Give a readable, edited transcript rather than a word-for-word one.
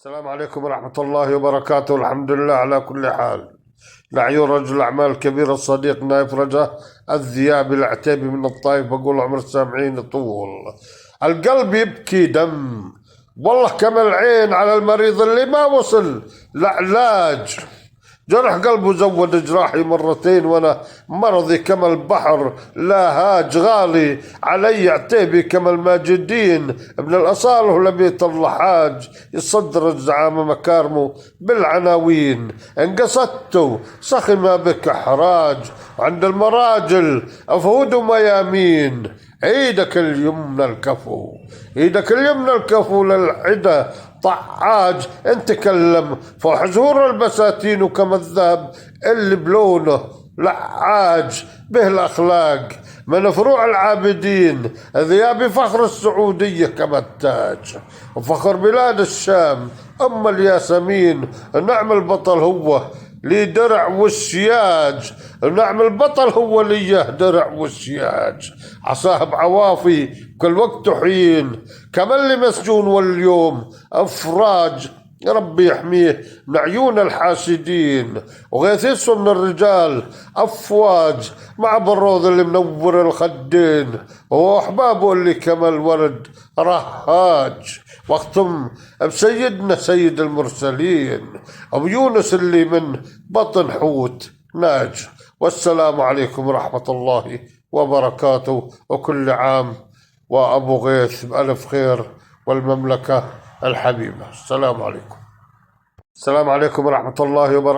السلام عليكم ورحمة الله وبركاته. الحمد لله على كل حال. لعيون رجل الأعمال الكبير الصديق نايف رجاء الذيابي العتيبي من الطائف، بقول عمر السامعين طول. القلب يبكي دم والله كما العين على المريض اللي ما وصل لعلاج. جرح قلبه زود جراحي مرتين، وانا مرضي كما البحر لا هاج، غالي علي عتيبي كما الماجدين ابن الاصاله لبيت الله حاج، يصدر الزعامه مكارمه بالعناوين. انقصدته سخي ما بك احراج، وعند المراجل افهود وميامين. ايدك اليمنى الكفو، ايدك اليمنى الكفو للعدا طعاج. انت تكلم فوق زهور البساتين، وكما الذهب اللي بلونه لعاج. به الاخلاق من فروع العابدين، ذيابي فخر السعوديه كما التاج، وفخر بلاد الشام ام الياسمين. نعم البطل هو لي درع والسياج، نعم البطل هو ليه درع والسياج. عصاه بعوافي كل وقت حين، كما اللي مسجون واليوم افراج. ربي يحميه من عيون الحاسدين، وغيث يسر من الرجال افواج، مع بالروض اللي منور الخدين، واحبابه اللي كما الورد رهاج. واختم بسيدنا سيد المرسلين ابو يونس اللي من بطن حوت ناج. والسلام عليكم ورحمة الله وبركاته، وكل عام وأبو غيث بألف خير والمملكة الحبيبة. السلام عليكم. السلام عليكم ورحمة الله وبركاته.